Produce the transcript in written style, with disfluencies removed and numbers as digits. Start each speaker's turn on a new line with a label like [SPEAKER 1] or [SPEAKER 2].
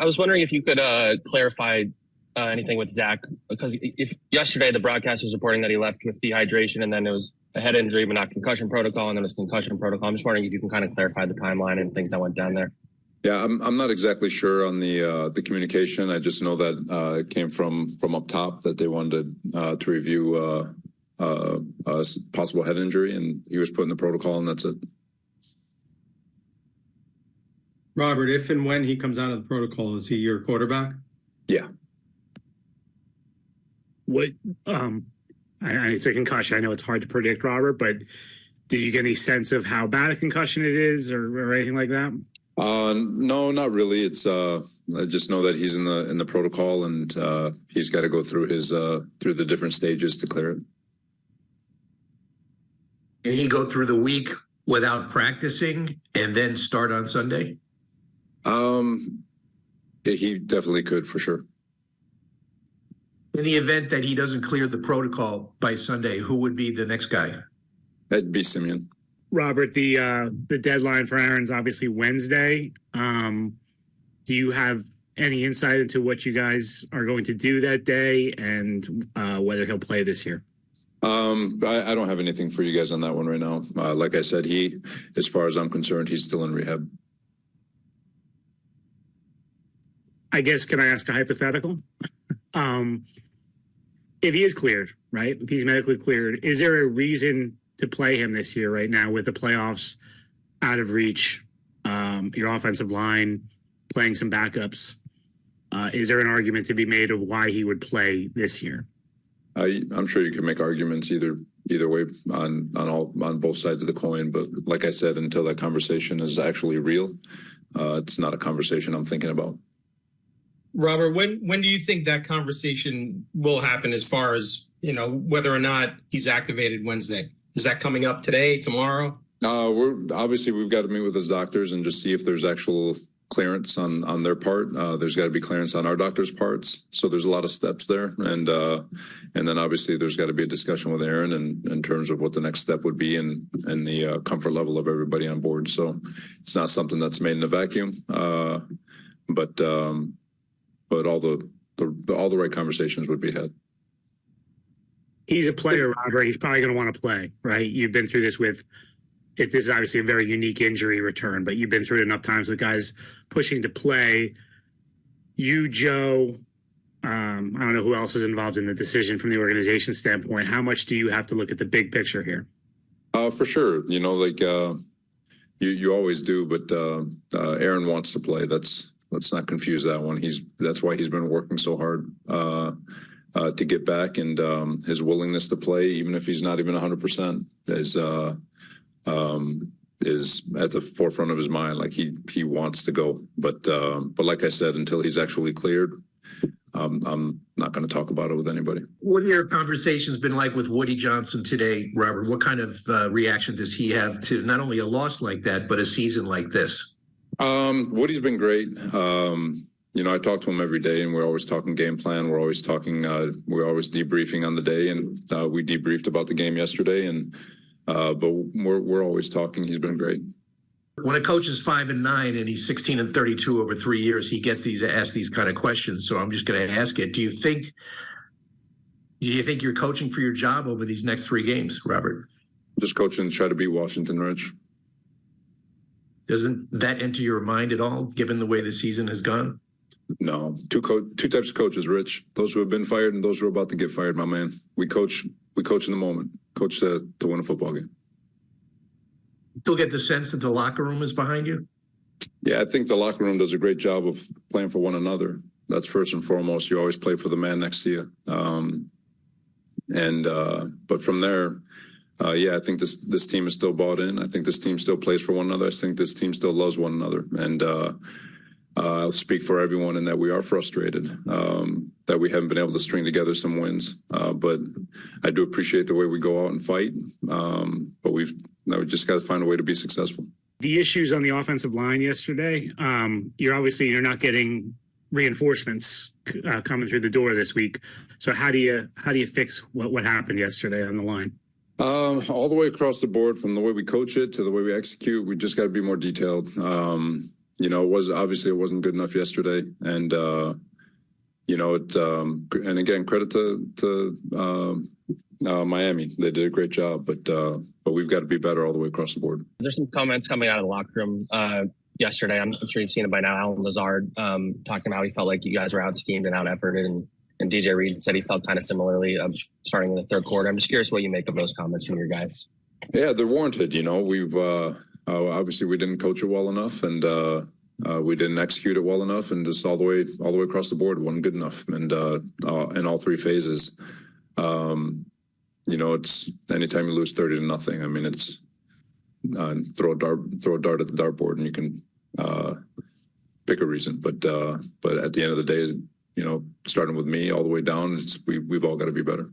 [SPEAKER 1] I was wondering if you could clarify anything with Zach, because if yesterday the broadcast was reporting that he left with dehydration, and then it was a head injury but not concussion protocol, and then it was concussion protocol. I'm just wondering if you can kind of clarify the timeline and things that went down there.
[SPEAKER 2] Yeah, I'm not exactly sure on the communication. I just know that it came from up top that they wanted to review a possible head injury, and he was put in the protocol, and that's it.
[SPEAKER 3] Robert, if and when he comes out of the protocol, is he your quarterback?
[SPEAKER 2] Yeah.
[SPEAKER 4] What? It's a concussion. I know it's hard to predict, Robert, but did you get any sense of how bad a concussion it is, or anything like that?
[SPEAKER 2] No, not really. It's I just know that he's in the protocol, and he's got to go through through the different stages to clear it.
[SPEAKER 5] Can he go through the week without practicing and then start on Sunday?
[SPEAKER 2] He definitely could, for sure.
[SPEAKER 5] In the event that he doesn't clear the protocol by Sunday, who would be the next guy?
[SPEAKER 2] That'd be Simeon.
[SPEAKER 4] Robert, the deadline for Aaron's obviously Wednesday. Do you have any insight into what you guys are going to do that day, and whether he'll play this year?
[SPEAKER 2] I don't have anything for you guys on that one right now. Like I said, as far as I'm concerned, he's still in rehab.
[SPEAKER 4] I guess, can I ask a hypothetical? If he is cleared, right? If he's medically cleared, is there a reason to play him this year right now with the playoffs out of reach, your offensive line playing some backups? Is there an argument to be made of why he would play this year?
[SPEAKER 2] I'm sure you can make arguments either way on both sides of the coin. But like I said, until that conversation is actually real, it's not a conversation I'm thinking about.
[SPEAKER 6] Robert, when do you think that conversation will happen, as far as, whether or not he's activated Wednesday? Is that coming up today, tomorrow?
[SPEAKER 2] We've got to meet with his doctors and just see if there's actual clearance on their part. There's got to be clearance on our doctor's parts. So there's a lot of steps there. And then obviously there's got to be a discussion with Aaron in terms of what the next step would be and the comfort level of everybody on board. So it's not something that's made in a vacuum. But all the right conversations would be had.
[SPEAKER 4] He's a player, Robert. He's probably going to want to play, right? You've been through this this is obviously a very unique injury return, but you've been through it enough times with guys pushing to play. You, Joe, I don't know who else is involved in the decision from the organization standpoint. How much do you have to look at the big picture here?
[SPEAKER 2] For sure. You always do, but Aaron wants to play. Let's not confuse that one. That's why he's been working so hard to get back, and his willingness to play, even if he's not even 100%, is at the forefront of his mind. Like he wants to go, but like I said, until he's actually cleared, I'm not going to talk about it with anybody.
[SPEAKER 5] What have your conversations been like with Woody Johnson today, Robert? What kind of reaction does he have to not only a loss like that, but a season like this?
[SPEAKER 2] Woody's been great. I talk to him every day, and we're always talking game plan. We're always talking. We're always debriefing on the day, and we debriefed about the game yesterday. And but we're always talking. He's been great.
[SPEAKER 5] When a coach is 5-9 and he's 16-32 over 3 years, he gets asked these kind of questions. So I'm just going to ask it. Do you think you're coaching for your job over these next 3 games, Robert?
[SPEAKER 2] Just coaching to try to beat Washington, Rich.
[SPEAKER 5] Doesn't that enter your mind at all, given the way the season has gone?
[SPEAKER 2] No. Two types of coaches, Rich. Those who have been fired and those who are about to get fired, my man. We coach in the moment. Coach to win a football game.
[SPEAKER 5] Still get the sense that the locker room is behind you?
[SPEAKER 2] Yeah, I think the locker room does a great job of playing for one another. That's first and foremost. You always play for the man next to you. But from there, I think this team is still bought in. I think this team still plays for one another. I think this team still loves one another. And I'll speak for everyone in that we are frustrated that we haven't been able to string together some wins. But I do appreciate the way we go out and fight. But we just got to find a way to be successful.
[SPEAKER 4] The issues on the offensive line yesterday, you're not getting reinforcements coming through the door this week. So how do you fix what happened yesterday on the line? All
[SPEAKER 2] the way across the board, from the way we coach it to the way we execute, we just got to be more detailed. it wasn't good enough yesterday, and and again, credit to Miami. They did a great job, but we've got to be better all the way across the board.
[SPEAKER 1] There's some comments coming out of the locker room yesterday. I'm sure you've seen it by now. Alan Lazard talking about how he felt like you guys were out schemed and out efforted, and DJ Reed said he felt kind of similarly starting in the third quarter. I'm just curious what you make of those comments from your guys.
[SPEAKER 2] Yeah, they're warranted. We've obviously we didn't coach it well enough, and we didn't execute it well enough, and just all the way across the board wasn't good enough, and in all three phases. It's anytime you lose 30-0. I mean, it's throw a dart at the dartboard, and you can pick a reason. But at the end of the day, starting with me all the way down, we've all got to be better.